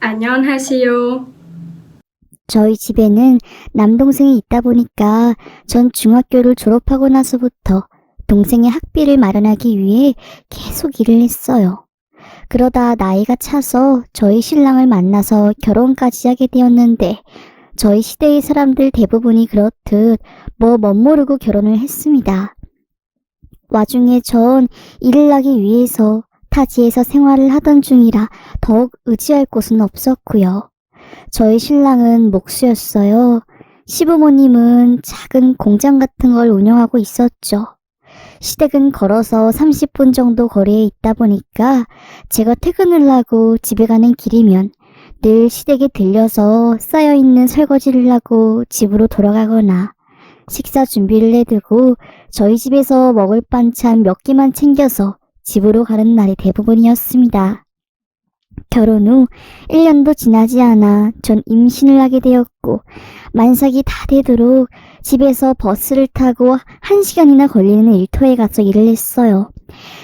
안녕하세요. 저희 집에는 남동생이 있다 보니까 전 중학교를 졸업하고 나서부터 동생의 학비를 마련하기 위해 계속 일을 했어요. 그러다 나이가 차서 저희 신랑을 만나서 결혼까지 하게 되었는데 저희 시대의 사람들 대부분이 그렇듯 뭐 멋모르고 결혼을 했습니다. 와중에 전 일을 하기 위해서 타지에서 생활을 하던 중이라 더욱 의지할 곳은 없었고요. 저희 신랑은 목수였어요. 시부모님은 작은 공장 같은 걸 운영하고 있었죠. 시댁은 걸어서 30분 정도 거리에 있다 보니까 제가 퇴근을 하고 집에 가는 길이면 늘 시댁에 들려서 쌓여있는 설거지를 하고 집으로 돌아가거나 식사 준비를 해두고 저희 집에서 먹을 반찬 몇 개만 챙겨서 집으로 가는 날이 대부분이었습니다. 결혼 후 1년도 지나지 않아 전 임신을 하게 되었고 만삭이 다 되도록 집에서 버스를 타고 1시간이나 걸리는 일터에 가서 일을 했어요.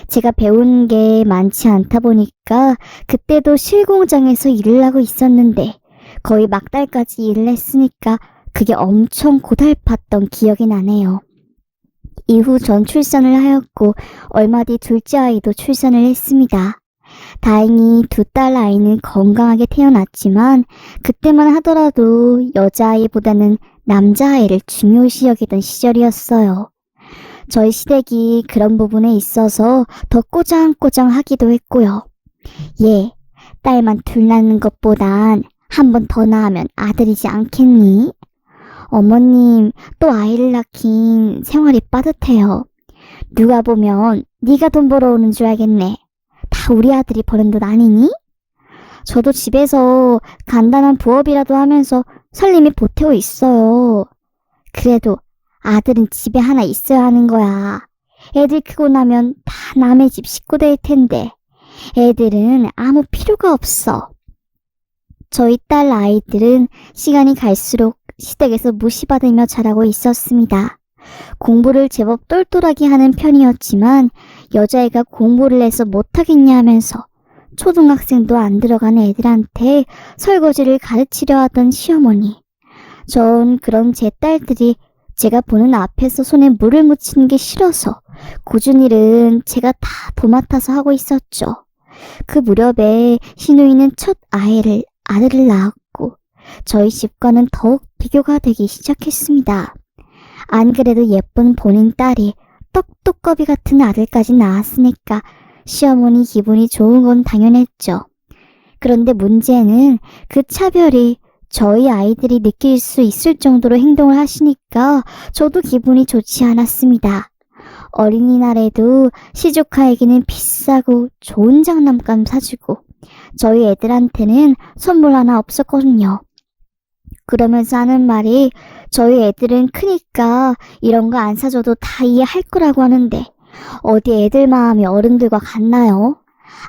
제가 배운 게 많지 않다 보니까 그때도 실공장에서 일을 하고 있었는데 거의 막달까지 일을 했으니까 그게 엄청 고달팠던 기억이 나네요. 이후 전 출산을 하였고 얼마 뒤 둘째 아이도 출산을 했습니다. 다행히 두 딸 아이는 건강하게 태어났지만 그때만 하더라도 여자아이보다는 남자아이를 중요시 여기던 시절이었어요. 저희 시댁이 그런 부분에 있어서 더 꼬장꼬장하기도 했고요. 예, 딸만 둘 낳는 것보단 한 번 더 낳으면 아들이지 않겠니? 어머님, 또 아이를 낳긴 생활이 빠듯해요. 누가 보면 네가 돈 벌어오는 줄 알겠네. 다 우리 아들이 버는 돈 아니니? 저도 집에서 간단한 부업이라도 하면서 살림이 보태고 있어요. 그래도 아들은 집에 하나 있어야 하는 거야. 애들 크고 나면 다 남의 집 식구 될 텐데 애들은 아무 필요가 없어. 저희 딸 아이들은 시간이 갈수록 시댁에서 무시받으며 자라고 있었습니다. 공부를 제법 똘똘하게 하는 편이었지만 여자애가 공부를 해서 못하겠냐 하면서 초등학생도 안 들어간 애들한테 설거지를 가르치려 하던 시어머니. 전 그런 제 딸들이 제가 보는 앞에서 손에 물을 묻히는 게 싫어서 굳은 일은 제가 다 도맡아서 하고 있었죠. 그 무렵에 시누이는 첫 아들을 낳았고 저희 집과는 더욱 비교가 되기 시작했습니다. 안 그래도 예쁜 본인 딸이 떡두꺼비 같은 아들까지 낳았으니까 시어머니 기분이 좋은 건 당연했죠. 그런데 문제는 그 차별이 저희 아이들이 느낄 수 있을 정도로 행동을 하시니까 저도 기분이 좋지 않았습니다. 어린이날에도 시조카에게는 비싸고 좋은 장난감 사주고 저희 애들한테는 선물 하나 없었거든요. 그러면서 하는 말이 저희 애들은 크니까 이런 거 안 사줘도 다 이해할 거라고 하는데 어디 애들 마음이 어른들과 같나요?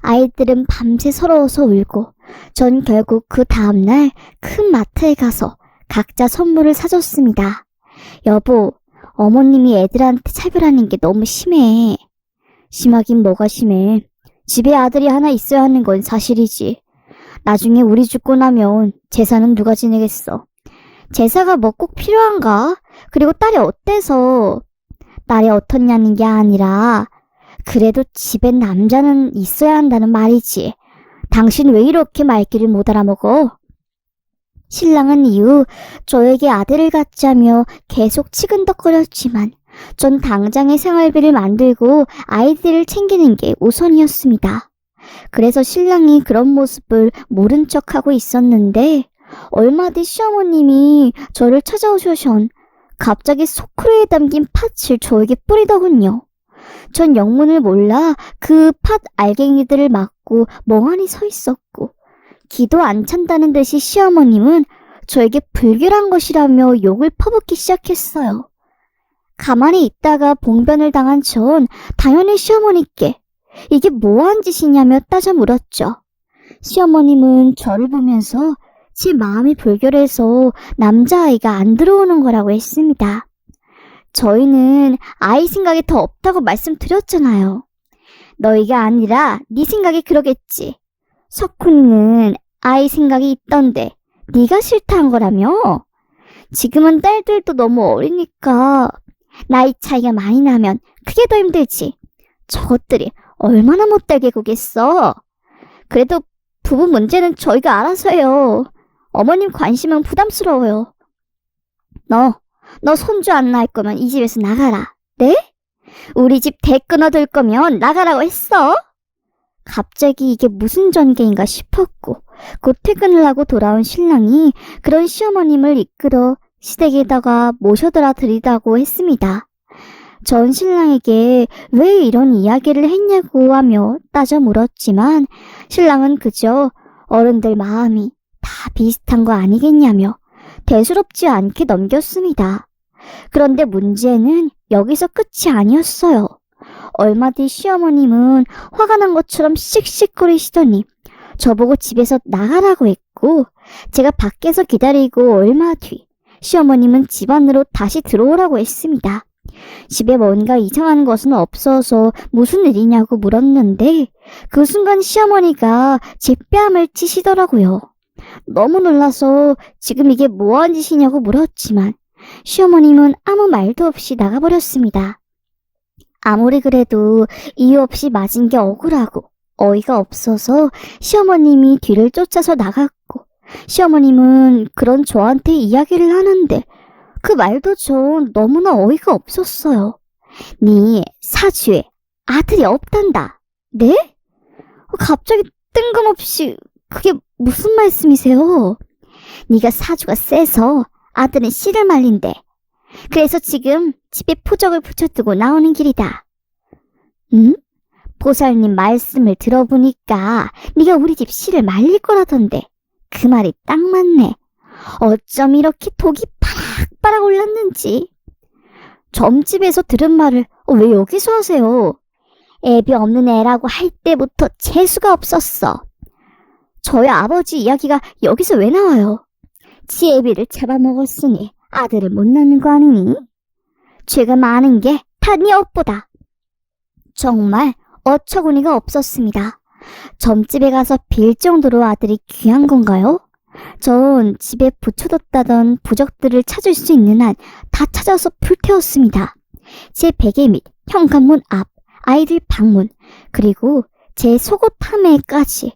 아이들은 밤새 서러워서 울고 전 결국 그 다음날 큰 마트에 가서 각자 선물을 사줬습니다. 여보, 어머님이 애들한테 차별하는 게 너무 심해. 심하긴 뭐가 심해. 집에 아들이 하나 있어야 하는 건 사실이지. 나중에 우리 죽고 나면 재산은 누가 지내겠어. 제사가 뭐 꼭 필요한가? 그리고 딸이 어때서? 딸이 어떻냐는 게 아니라 그래도 집엔 남자는 있어야 한다는 말이지. 당신 왜 이렇게 말귀를 못 알아먹어? 신랑은 이후 저에게 아들을 갖자며 계속 치근덕거렸지만 전 당장의 생활비를 만들고 아이들을 챙기는 게 우선이었습니다. 그래서 신랑이 그런 모습을 모른 척하고 있었는데 얼마 뒤 시어머님이 저를 찾아오셔선 갑자기 소쿠리에 담긴 팥을 저에게 뿌리더군요. 전 영문을 몰라 그 팥 알갱이들을 맞고 멍하니 서 있었고 기도 안 찬다는 듯이 시어머님은 저에게 불결한 것이라며 욕을 퍼붓기 시작했어요. 가만히 있다가 봉변을 당한 전 당연히 시어머니께 이게 뭐한 짓이냐며 따져 물었죠. 시어머님은 저를 보면서 제 마음이 불결해서 남자아이가 안 들어오는 거라고 했습니다. 저희는 아이 생각이 더 없다고 말씀드렸잖아요. 너희가 아니라 네 생각이 그러겠지. 석훈이는 아이 생각이 있던데 네가 싫다한 거라며? 지금은 딸들도 너무 어리니까 나이 차이가 많이 나면 그게 더 힘들지. 저것들이 얼마나 못되게 구겠어. 그래도 부부 문제는 저희가 알아서 해요. 어머님 관심은 부담스러워요. 너 손주 안 낳을 거면 이 집에서 나가라. 네? 우리 집 대 끊어둘 거면 나가라고 했어? 갑자기 이게 무슨 전개인가 싶었고 곧 퇴근을 하고 돌아온 신랑이 그런 시어머님을 이끌어 시댁에다가 모셔들어 드리다고 했습니다. 전 신랑에게 왜 이런 이야기를 했냐고 하며 따져 물었지만 신랑은 그저 어른들 마음이 다 비슷한 거 아니겠냐며 대수롭지 않게 넘겼습니다. 그런데 문제는 여기서 끝이 아니었어요. 얼마 뒤 시어머님은 화가 난 것처럼 씩씩거리시더니 저보고 집에서 나가라고 했고 제가 밖에서 기다리고 얼마 뒤 시어머님은 집 안으로 다시 들어오라고 했습니다. 집에 뭔가 이상한 것은 없어서 무슨 일이냐고 물었는데 그 순간 시어머니가 제 뺨을 치시더라고요. 너무 놀라서 지금 이게 뭐한 짓이냐고 물었지만 시어머님은 아무 말도 없이 나가버렸습니다. 아무리 그래도 이유 없이 맞은 게 억울하고 어이가 없어서 시어머님이 뒤를 쫓아서 나갔고 시어머님은 그런 저한테 이야기를 하는데 그 말도 전 너무나 어이가 없었어요. 네 사주에 아들이 없단다. 네? 갑자기 뜬금없이 그게 무슨 말씀이세요? 네가 사주가 세서 아들은 씨를 말린대. 그래서 지금 집에 포적을 붙여두고 나오는 길이다. 응? 보살님 말씀을 들어보니까 네가 우리 집 씨를 말릴 거라던데 그 말이 딱 맞네. 어쩜 이렇게 독이 파락파락 올랐는지. 점집에서 들은 말을 왜 여기서 하세요? 애비 없는 애라고 할 때부터 재수가 없었어. 저희 아버지 이야기가 여기서 왜 나와요? 지 애비를 잡아먹었으니 아들을 못 낳는 거 아니니? 죄가 많은 게 다 네 업보다. 정말 어처구니가 없었습니다. 점집에 가서 빌 정도로 아들이 귀한 건가요? 전 집에 붙여뒀다던 부적들을 찾을 수 있는 한 다 찾아서 불태웠습니다. 제 베개 및 현관문 앞, 아이들 방문, 그리고 제 속옷 하매까지.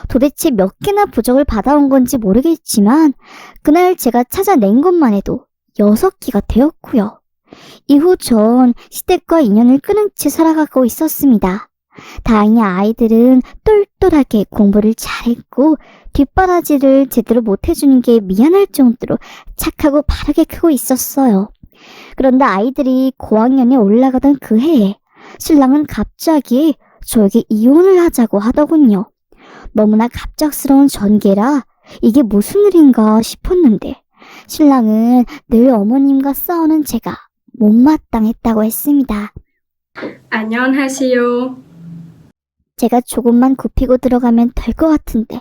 도대체 몇 개나 부적을 받아온 건지 모르겠지만 그날 제가 찾아낸 것만 해도 6기가 되었고요. 이후 전 시댁과 인연을 끊은 채 살아가고 있었습니다. 다행히 아이들은 똘똘하게 공부를 잘했고 뒷바라지를 제대로 못해주는 게 미안할 정도로 착하고 바르게 크고 있었어요. 그런데 아이들이 고학년에 올라가던 그 해에 신랑은 갑자기 저에게 이혼을 하자고 하더군요. 너무나 갑작스러운 전개라 이게 무슨 일인가 싶었는데 신랑은 늘 어머님과 싸우는 제가 못마땅했다고 했습니다. 안녕하세요. 제가 조금만 굽히고 들어가면 될 것 같은데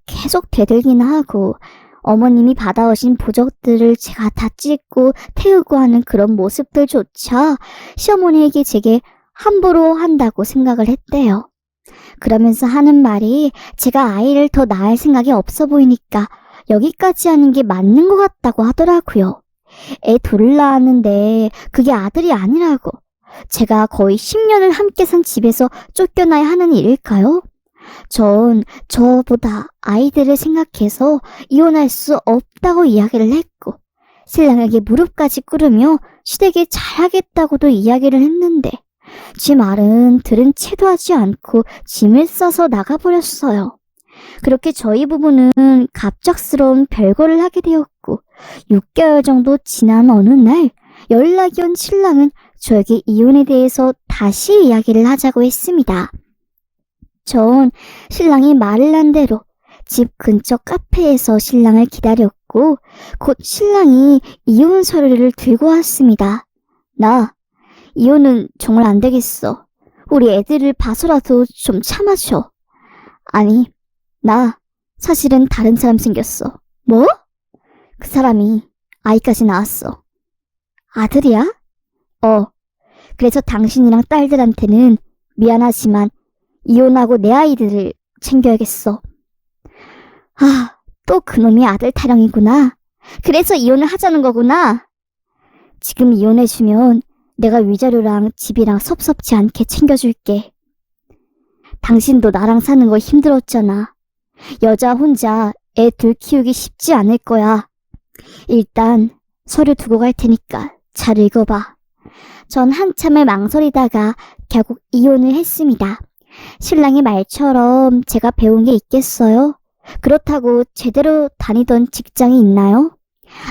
계속 대들기나 하고 어머님이 받아오신 부적들을 제가 다 찢고 태우고 하는 그런 모습들조차 시어머니에게 제게 함부로 한다고 생각을 했대요. 그러면서 하는 말이 제가 아이를 더 낳을 생각이 없어 보이니까 여기까지 하는 게 맞는 것 같다고 하더라고요. 애 둘을 낳았는데 그게 아들이 아니라고. 제가 거의 10년을 함께 산 집에서 쫓겨나야 하는 일일까요? 전 저보다 아이들을 생각해서 이혼할 수 없다고 이야기를 했고 신랑에게 무릎까지 꿇으며 시댁에 잘하겠다고도 이야기를 했는데 지 말은 들은 채도 하지 않고 짐을 싸서 나가버렸어요. 그렇게 저희 부부는 갑작스러운 별거를 하게 되었고 6개월 정도 지난 어느 날 연락이 온 신랑은 저에게 이혼에 대해서 다시 이야기를 하자고 했습니다. 전 신랑이 말을 한 대로 집 근처 카페에서 신랑을 기다렸고 곧 신랑이 이혼 서류를 들고 왔습니다. 나 이혼은 정말 안 되겠어. 우리 애들을 봐서라도 좀 참아줘. 아니, 나 사실은 다른 사람 생겼어. 뭐? 그 사람이 아이까지 낳았어. 아들이야? 그래서 당신이랑 딸들한테는 미안하지만 이혼하고 내 아이들을 챙겨야겠어. 또 그놈이 아들 타령이구나. 그래서 이혼을 하자는 거구나. 지금 이혼해주면 내가 위자료랑 집이랑 섭섭지 않게 챙겨줄게. 당신도 나랑 사는 거 힘들었잖아. 여자 혼자 애 둘 키우기 쉽지 않을 거야. 일단 서류 두고 갈 테니까 잘 읽어봐. 전 한참을 망설이다가 결국 이혼을 했습니다. 신랑의 말처럼 제가 배운 게 있겠어요? 그렇다고 제대로 다니던 직장이 있나요?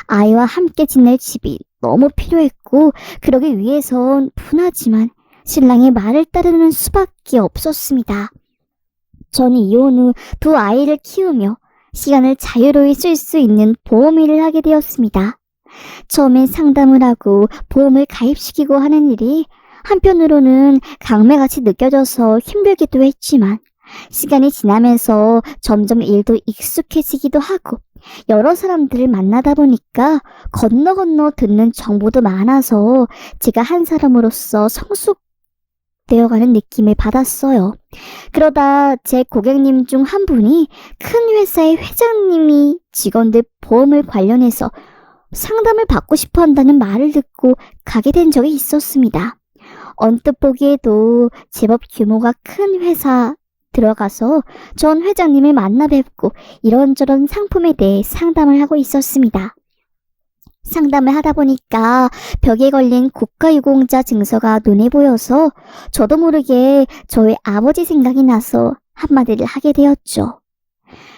아이와 함께 지낼 집이 너무 필요했고 그러기 위해선 분하지만 신랑의 말을 따르는 수밖에 없었습니다. 저는 이혼 후 두 아이를 키우며 시간을 자유로이 쓸 수 있는 보험 일을 하게 되었습니다. 처음엔 상담을 하고 보험을 가입시키고 하는 일이 한편으로는 강매같이 느껴져서 힘들기도 했지만 시간이 지나면서 점점 일도 익숙해지기도 하고 여러 사람들을 만나다 보니까 건너 듣는 정보도 많아서 제가 한 사람으로서 성숙되어가는 느낌을 받았어요. 그러다 제 고객님 중 한 분이 큰 회사의 회장님이 직원들 보험을 관련해서 상담을 받고 싶어 한다는 말을 듣고 가게 된 적이 있었습니다. 언뜻 보기에도 제법 규모가 큰 회사 들어가서 전 회장님을 만나 뵙고 이런저런 상품에 대해 상담을 하고 있었습니다. 상담을 하다 보니까 벽에 걸린 국가유공자 증서가 눈에 보여서 저도 모르게 저희 아버지 생각이 나서 한마디를 하게 되었죠.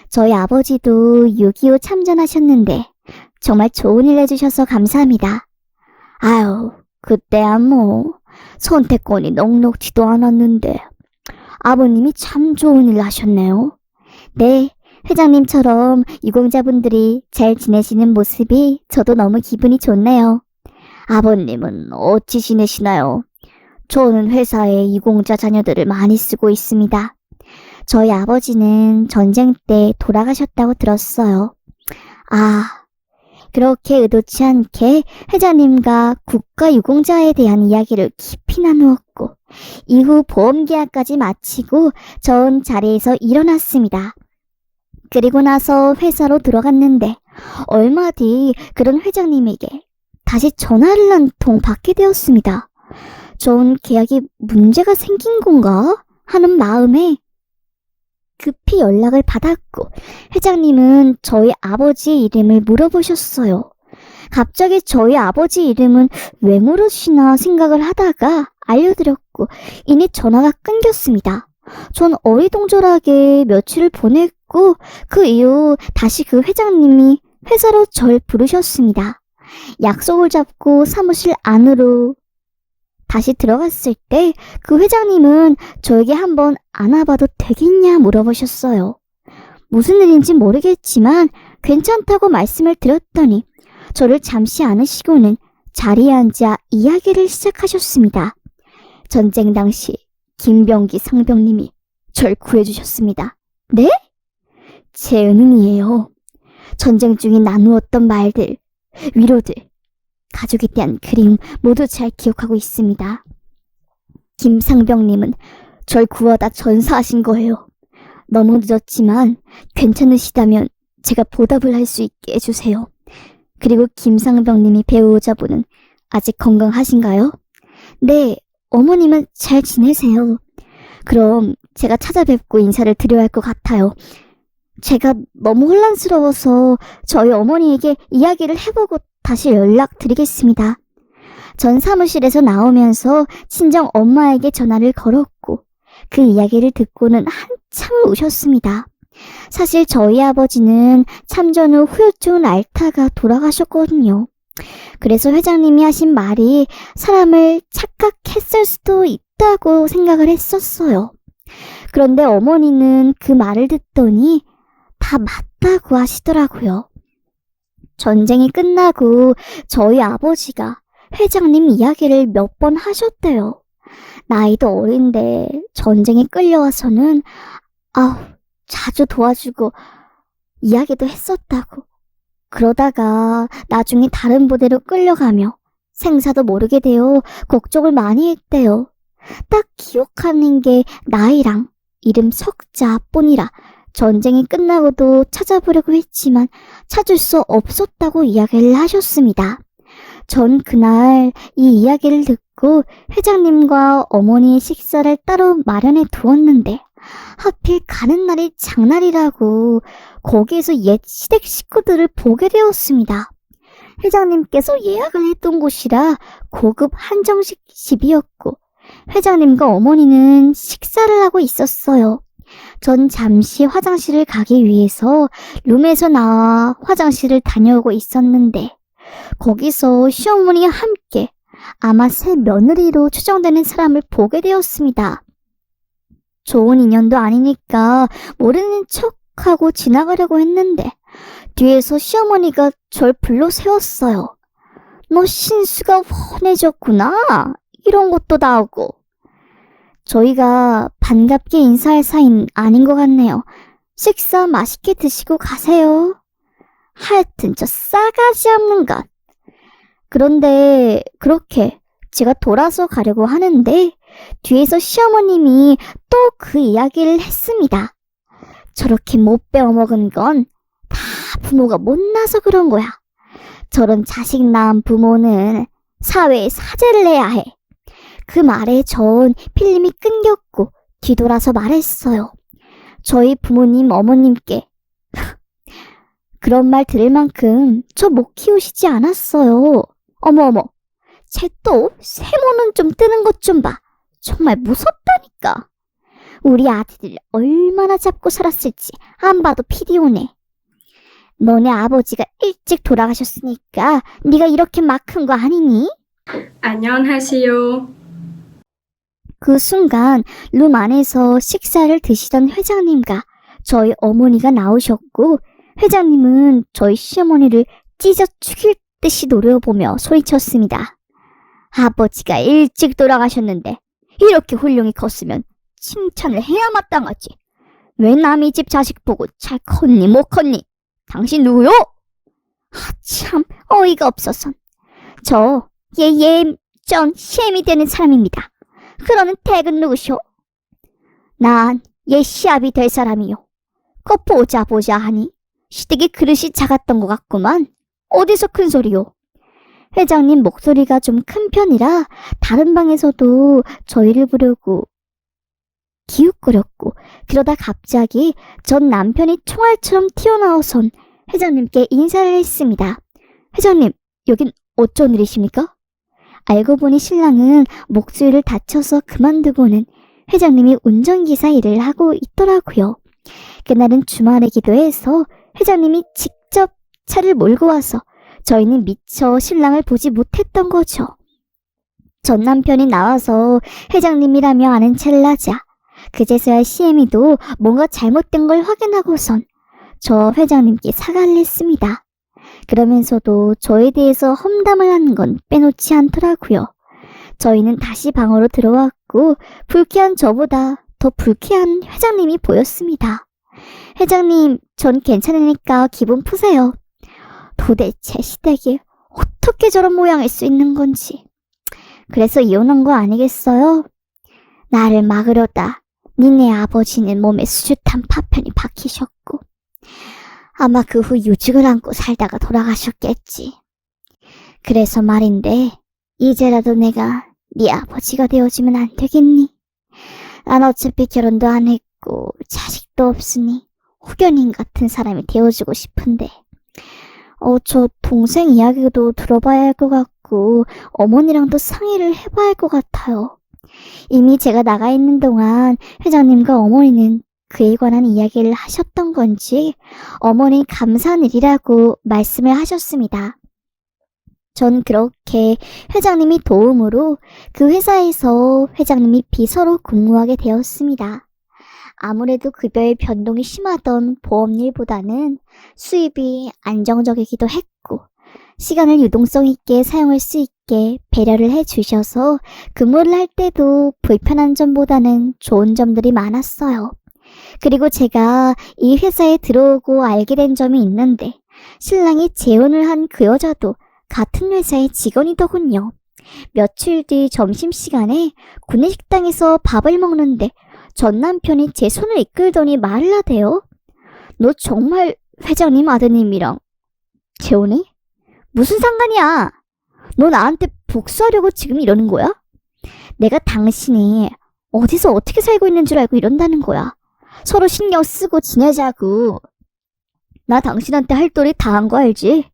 저희 아버지도 6.25 참전하셨는데 정말 좋은 일 해주셔서 감사합니다. 아유, 그때야 뭐 선택권이 넉넉지도 않았는데 아버님이 참 좋은 일 하셨네요. 네, 회장님처럼 유공자분들이 잘 지내시는 모습이 저도 너무 기분이 좋네요. 아버님은 어찌 지내시나요? 저는 회사에 유공자 자녀들을 많이 쓰고 있습니다. 저희 아버지는 전쟁 때 돌아가셨다고 들었어요. 그렇게 의도치 않게 회장님과 국가유공자에 대한 이야기를 깊이 나누었고 이후 보험계약까지 마치고 전 자리에서 일어났습니다. 그리고 나서 회사로 들어갔는데 얼마 뒤 그런 회장님에게 다시 전화를 한 통 받게 되었습니다. 전 계약에 문제가 생긴 건가 하는 마음에 급히 연락을 받았고 회장님은 저희 아버지의 이름을 물어보셨어요. 갑자기 저희 아버지 이름은 왜 물으시나 생각을 하다가 알려드렸고 이내 전화가 끊겼습니다. 전 어리둥절하게 며칠을 보냈고 그 이후 다시 그 회장님이 회사로 절 부르셨습니다. 약속을 잡고 사무실 안으로 다시 들어갔을 때 그 회장님은 저에게 한번 안아봐도 되겠냐 물어보셨어요. 무슨 일인지 모르겠지만 괜찮다고 말씀을 드렸더니 저를 잠시 안으시고는 자리에 앉아 이야기를 시작하셨습니다. 전쟁 당시 김병기 상병님이 절 구해주셨습니다. 네? 제 은인이에요. 전쟁 중에 나누었던 말들, 위로들, 가족에 대한 그리움 모두 잘 기억하고 있습니다. 김상병님은 절 구하다 전사하신 거예요. 너무 늦었지만 괜찮으시다면 제가 보답을 할 수 있게 해주세요. 그리고 김상병님이 배우자분은 아직 건강하신가요? 네, 어머님은 잘 지내세요. 그럼 제가 찾아뵙고 인사를 드려야 할 것 같아요. 제가 너무 혼란스러워서 저희 어머니에게 이야기를 해보고 다시 연락드리겠습니다. 전 사무실에서 나오면서 친정 엄마에게 전화를 걸었고 그 이야기를 듣고는 한참 우셨습니다. 사실 저희 아버지는 참전 후 후유증을 앓다가 돌아가셨거든요. 그래서 회장님이 하신 말이 사람을 착각했을 수도 있다고 생각을 했었어요. 그런데 어머니는 그 말을 듣더니 다 맞다고 하시더라고요. 전쟁이 끝나고 저희 아버지가 회장님 이야기를 몇 번 하셨대요. 나이도 어린데 전쟁에 끌려와서는 자주 도와주고 이야기도 했었다고. 그러다가 나중에 다른 부대로 끌려가며 생사도 모르게 되어 걱정을 많이 했대요. 딱 기억하는 게 나이랑 이름 석자뿐이라 전쟁이 끝나고도 찾아보려고 했지만 찾을 수 없었다고 이야기를 하셨습니다. 전 그날 이 이야기를 듣고 회장님과 어머니의 식사를 따로 마련해 두었는데 하필 가는 날이 장날이라고 거기에서 옛 시댁 식구들을 보게 되었습니다. 회장님께서 예약을 했던 곳이라 고급 한정식 집이었고 회장님과 어머니는 식사를 하고 있었어요. 전 잠시 화장실을 가기 위해서 룸에서 나와 화장실을 다녀오고 있었는데 거기서 시어머니와 함께 아마 새 며느리로 추정되는 사람을 보게 되었습니다. 좋은 인연도 아니니까 모르는 척하고 지나가려고 했는데 뒤에서 시어머니가 절 불러 세웠어요. 너 신수가 훤해졌구나. 이런 것도 나오고. 저희가 반갑게 인사할 사이는 아닌 것 같네요. 식사 맛있게 드시고 가세요. 하여튼 저 싸가지 없는 것. 그런데 그렇게 제가 돌아서 가려고 하는데 뒤에서 시어머님이 또 그 이야기를 했습니다. 저렇게 못 배워먹은 건 다 부모가 못나서 그런 거야. 저런 자식 낳은 부모는 사회에 사죄를 해야 해. 그 말에 전 필름이 끊겼고 뒤돌아서 말했어요. 저희 부모님 어머님께 그런 말 들을 만큼 저 못 키우시지 않았어요. 어머어머, 쟤 또 세모는 좀 뜨는 것 좀 봐. 정말 무섭다니까. 우리 아들을 얼마나 잡고 살았을지 안 봐도 필이 오네. 너네 아버지가 일찍 돌아가셨으니까 네가 이렇게 막 큰 거 아니니? 안녕하세요. 그 순간 룸 안에서 식사를 드시던 회장님과 저희 어머니가 나오셨고 회장님은 저희 시어머니를 찢어 죽일 듯이 노려보며 소리쳤습니다. 아버지가 일찍 돌아가셨는데 이렇게 훌륭히 컸으면 칭찬을 해야 마땅하지. 왜 남의 집 자식 보고 잘 컸니 못 컸니? 당신 누구요? 참 어이가 없어서. 저 전 시엠이 되는 사람입니다. 그러는 댁은 누구시오? 난 시합이 될 사람이요. 그 보자 하니 시댁이 그릇이 작았던 것 같구만. 어디서 큰 소리요? 회장님 목소리가 좀 큰 편이라 다른 방에서도 저희를 부르고 기웃거렸고 그러다 갑자기 전 남편이 총알처럼 튀어나와선 회장님께 인사를 했습니다. 회장님, 여긴 어쩐 일이십니까? 알고 보니 신랑은 목소리를 다쳐서 그만두고는 회장님이 운전기사 일을 하고 있더라고요. 그날은 주말이기도 해서 회장님이 직접 차를 몰고 와서 저희는 미처 신랑을 보지 못했던 거죠. 전 남편이 나와서 회장님이라며 아는 체를 하자 그제서야 시애미도 뭔가 잘못된 걸 확인하고선 저 회장님께 사과를 했습니다. 그러면서도 저에 대해서 험담을 하는 건 빼놓지 않더라고요. 저희는 다시 방으로 들어왔고 불쾌한 저보다 더 불쾌한 회장님이 보였습니다. 회장님, 전 괜찮으니까 기분 푸세요. 도대체 시댁이 어떻게 저런 모양일 수 있는 건지. 그래서 이혼한 거 아니겠어요? 나를 막으려다 니네 아버지는 몸에 수주탄 파편이 박히셨고 아마 그 후 유직을 안고 살다가 돌아가셨겠지. 그래서 말인데 이제라도 내가 네 아버지가 되어주면 안 되겠니? 난 어차피 결혼도 안 했고 자식도 없으니 후견인 같은 사람이 되어주고 싶은데 저 동생 이야기도 들어봐야 할 것 같고 어머니랑도 상의를 해봐야 할 것 같아요. 이미 제가 나가 있는 동안 회장님과 어머니는 그에 관한 이야기를 하셨던 건지 어머니 감사한 일이라고 말씀을 하셨습니다. 전 그렇게 회장님이 도움으로 그 회사에서 회장님이 비서로 근무하게 되었습니다. 아무래도 급여의 변동이 심하던 보험일보다는 수입이 안정적이기도 했고 시간을 유동성 있게 사용할 수 있게 배려를 해주셔서 근무를 할 때도 불편한 점보다는 좋은 점들이 많았어요. 그리고 제가 이 회사에 들어오고 알게 된 점이 있는데 신랑이 재혼을 한 그 여자도 같은 회사의 직원이더군요. 며칠 뒤 점심시간에 구내식당에서 밥을 먹는데 전 남편이 제 손을 이끌더니 말을 하대요. 너 정말 회장님 아드님이랑 재혼해? 무슨 상관이야? 너 나한테 복수하려고 지금 이러는 거야? 내가 당신이 어디서 어떻게 살고 있는 줄 알고 이런다는 거야. 서로 신경 쓰고 지내자고. 나 당신한테 할 도리 다 한 거 알지?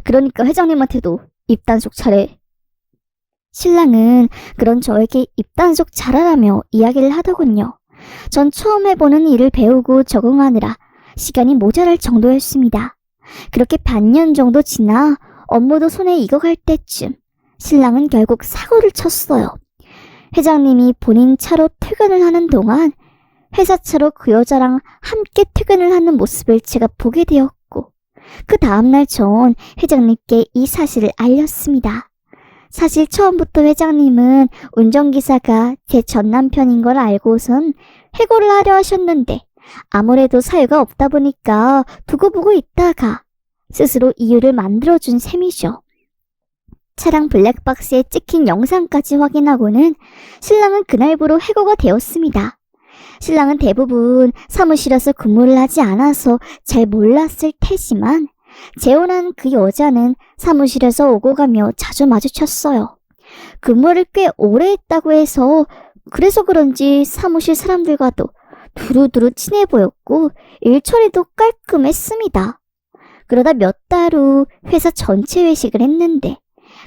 그러니까 회장님한테도 입단속 차례. 신랑은 그런 저에게 입단속 잘하라며 이야기를 하더군요. 전 처음 해보는 일을 배우고 적응하느라 시간이 모자랄 정도였습니다. 그렇게 반년 정도 지나 업무도 손에 익어갈 때쯤 신랑은 결국 사고를 쳤어요. 회장님이 본인 차로 퇴근을 하는 동안 회사 차로 그 여자랑 함께 퇴근을 하는 모습을 제가 보게 되었고, 그 다음날 전 회장님께 이 사실을 알렸습니다. 사실 처음부터 회장님은 운전기사가 제 전남편인 걸 알고선 해고를 하려 하셨는데 아무래도 사유가 없다 보니까 두고 보고 있다가 스스로 이유를 만들어준 셈이죠. 차량 블랙박스에 찍힌 영상까지 확인하고는 신랑은 그날부로 해고가 되었습니다. 신랑은 대부분 사무실에서 근무를 하지 않아서 잘 몰랐을 테지만 재혼한 그 여자는 사무실에서 오고 가며 자주 마주쳤어요. 근무를 꽤 오래 했다고 해서 그래서 그런지 사무실 사람들과도 두루두루 친해 보였고 일 처리도 깔끔했습니다. 그러다 몇 달 후 회사 전체 회식을 했는데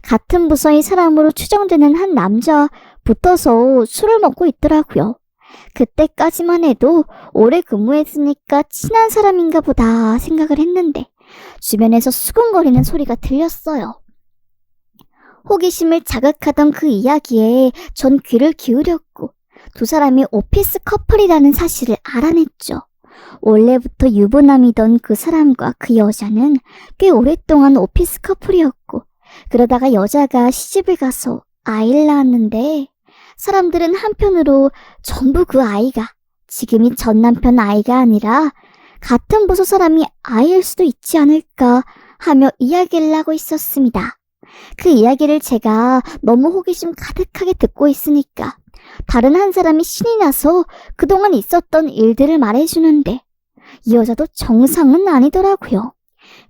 같은 부서의 사람으로 추정되는 한 남자와 붙어서 술을 먹고 있더라고요. 그때까지만 해도 오래 근무했으니까 친한 사람인가 보다 생각을 했는데 주변에서 수근거리는 소리가 들렸어요. 호기심을 자극하던 그 이야기에 전 귀를 기울였고 두 사람이 오피스 커플이라는 사실을 알아냈죠. 원래부터 유부남이던 그 사람과 그 여자는 꽤 오랫동안 오피스 커플이었고 그러다가 여자가 시집을 가서 아이를 낳았는데 사람들은 한편으로 전부 그 아이가 지금이 전 남편 아이가 아니라 같은 부서 사람이 아이일 수도 있지 않을까 하며 이야기를 하고 있었습니다. 그 이야기를 제가 너무 호기심 가득하게 듣고 있으니까 다른 한 사람이 신이 나서 그동안 있었던 일들을 말해주는데 이 여자도 정상은 아니더라고요.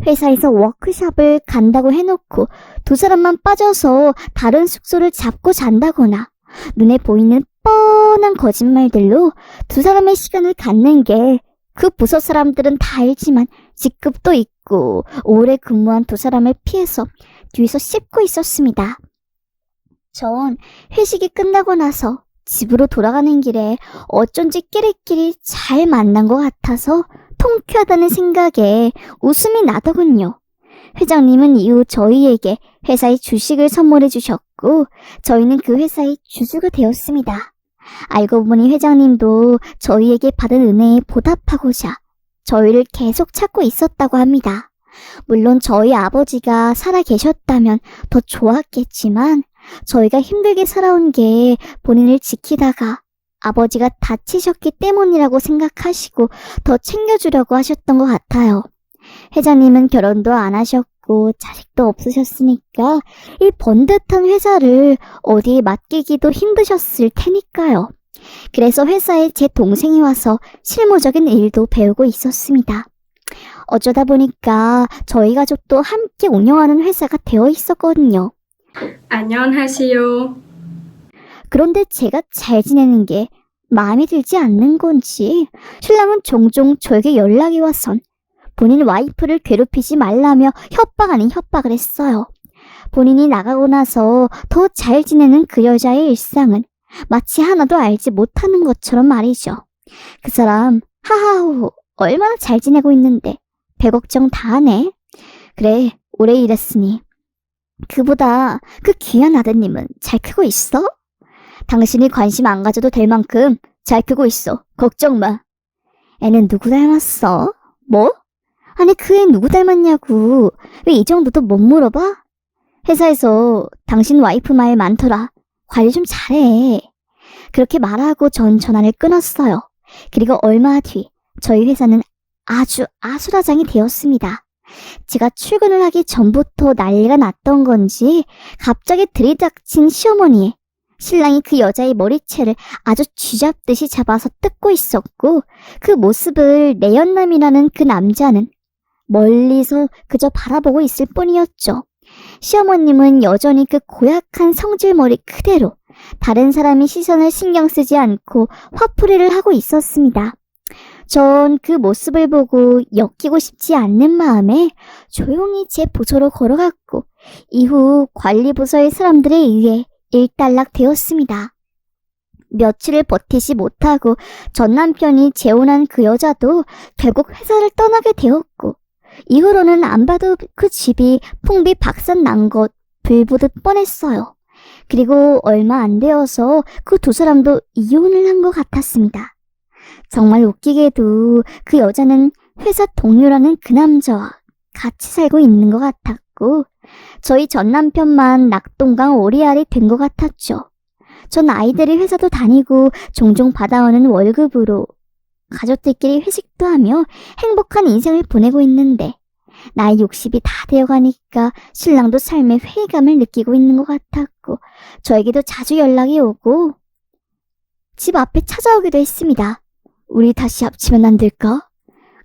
회사에서 워크숍을 간다고 해놓고 두 사람만 빠져서 다른 숙소를 잡고 잔다거나 눈에 보이는 뻔한 거짓말들로 두 사람의 시간을 갖는 게 그 부서 사람들은 다 알지만 직급도 있고 오래 근무한 두 사람을 피해서 뒤에서 씹고 있었습니다. 전 회식이 끝나고 나서 집으로 돌아가는 길에 어쩐지 끼리끼리 잘 만난 것 같아서 통쾌하다는 생각에 웃음이 나더군요. 회장님은 이후 저희에게 회사의 주식을 선물해 주셨고 저희는 그 회사의 주주가 되었습니다. 알고 보니 회장님도 저희에게 받은 은혜에 보답하고자 저희를 계속 찾고 있었다고 합니다. 물론 저희 아버지가 살아 계셨다면 더 좋았겠지만 저희가 힘들게 살아온 게 본인을 지키다가 아버지가 다치셨기 때문이라고 생각하시고 더 챙겨주려고 하셨던 것 같아요. 회장님은 결혼도 안 하셨고 자식도 없으셨으니까 이 번듯한 회사를 어디에 맡기기도 힘드셨을 테니까요. 그래서 회사에 제 동생이 와서 실무적인 일도 배우고 있었습니다. 어쩌다 보니까 저희 가족도 함께 운영하는 회사가 되어 있었거든요. 안녕하세요. 그런데 제가 잘 지내는 게 마음에 들지 않는 건지 신랑은 종종 저에게 연락이 와선 본인 와이프를 괴롭히지 말라며 협박 아닌 협박을 했어요. 본인이 나가고 나서 더 잘 지내는 그 여자의 일상은 마치 하나도 알지 못하는 것처럼 말이죠. 그 사람 하하호 얼마나 잘 지내고 있는데 배 걱정 다 하네. 그래 오래 일했으니 그보다 그 귀한 아드님은 잘 크고 있어? 당신이 관심 안 가져도 될 만큼 잘 크고 있어. 걱정 마. 애는 누구 닮았어? 뭐? 아니 그 애 누구 닮았냐고. 왜 이 정도도 못 물어봐? 회사에서 당신 와이프 말 많더라. 관리 좀 잘해. 그렇게 말하고 전 전화를 끊었어요. 그리고 얼마 뒤 저희 회사는 아주 아수라장이 되었습니다. 제가 출근을 하기 전부터 난리가 났던 건지 갑자기 들이닥친 시어머니의 신랑이 그 여자의 머리채를 아주 쥐잡듯이 잡아서 뜯고 있었고, 그 모습을 내연남이라는 그 남자는 멀리서 그저 바라보고 있을 뿐이었죠. 시어머님은 여전히 그 고약한 성질머리 그대로 다른 사람의 시선을 신경 쓰지 않고 화풀이를 하고 있었습니다. 전 그 모습을 보고 엮이고 싶지 않는 마음에 조용히 제 부서로 걸어갔고, 이후 관리부서의 사람들에 의해 일단락 되었습니다. 며칠을 버티지 못하고 전 남편이 재혼한 그 여자도 결국 회사를 떠나게 되었고, 이후로는 안 봐도 그 집이 풍비박산 난 것 불보듯 뻔했어요. 그리고 얼마 안 되어서 그 두 사람도 이혼을 한 것 같았습니다. 정말 웃기게도 그 여자는 회사 동료라는 그 남자와 같이 살고 있는 것 같았고, 저희 전 남편만 낙동강 오리알이 된 것 같았죠. 전 아이들이 회사도 다니고 종종 받아오는 월급으로 가족들끼리 회식도 하며 행복한 인생을 보내고 있는데, 나이 60이 다 되어가니까 신랑도 삶의 회의감을 느끼고 있는 것 같았고, 저에게도 자주 연락이 오고 집 앞에 찾아오기도 했습니다. 우리 다시 합치면 안 될까?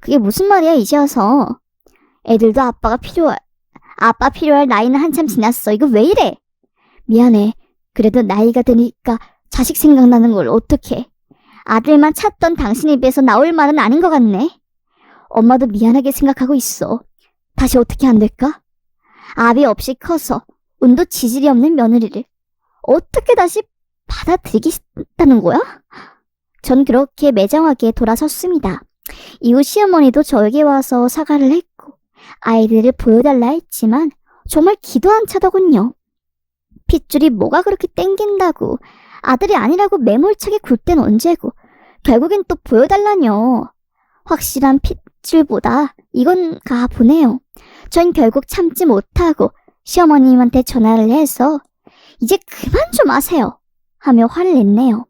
그게 무슨 말이야 이제 와서. 애들도 아빠 필요할 나이는 한참 지났어. 이거 왜 이래? 미안해. 그래도 나이가 드니까 자식 생각나는 걸 어떡해. 아들만 찾던 당신 입에서 나올 말은 아닌 것 같네. 엄마도 미안하게 생각하고 있어. 다시 어떻게 안 될까? 아비 없이 커서 운도 지질이 없는 며느리를 어떻게 다시 받아들이겠다는 거야? 전 그렇게 매정하게 돌아섰습니다. 이후 시어머니도 저에게 와서 사과를 했고, 아이들을 보여달라 했지만 정말 기도 안 차더군요. 핏줄이 뭐가 그렇게 땡긴다고, 아들이 아니라고 매몰차게 굴 땐 언제고, 결국엔 또 보여달라뇨. 확실한 핏줄보다 이건 가보네요. 전 결국 참지 못하고 시어머님한테 전화를 해서 이제 그만 좀 하세요 하며 화를 냈네요.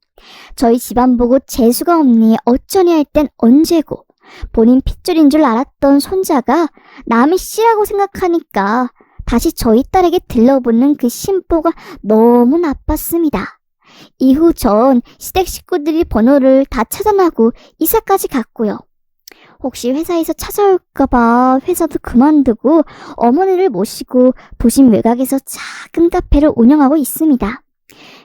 저희 집안 보고 재수가 없니 어쩌니 할 땐 언제고, 본인 핏줄인 줄 알았던 손자가 남의 씨라고 생각하니까 다시 저희 딸에게 들러붙는 그 심보가 너무 나빴습니다. 이후 전 시댁 식구들이 번호를 다 차단하고 이사까지 갔고요. 혹시 회사에서 찾아올까봐 회사도 그만두고 어머니를 모시고 도심 외곽에서 작은 카페를 운영하고 있습니다.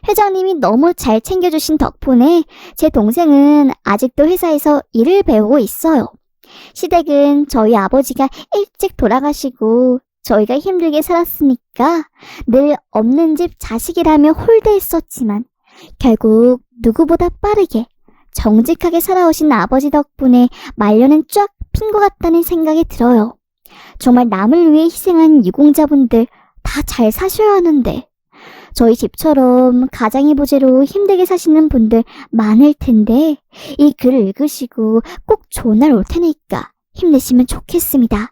회장님이 너무 잘 챙겨주신 덕분에 제 동생은 아직도 회사에서 일을 배우고 있어요. 시댁은 저희 아버지가 일찍 돌아가시고 저희가 힘들게 살았으니까 늘 없는 집 자식이라며 홀대했었지만, 결국 누구보다 빠르게 정직하게 살아오신 아버지 덕분에 말년은 쫙 핀 것 같다는 생각이 들어요. 정말 남을 위해 희생한 유공자분들 다 잘 사셔야 하는데, 저희 집처럼 가장이 부재로 힘들게 사시는 분들 많을 텐데, 이 글을 읽으시고 꼭 좋은 날 올 테니까 힘내시면 좋겠습니다.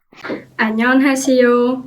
안녕하세요.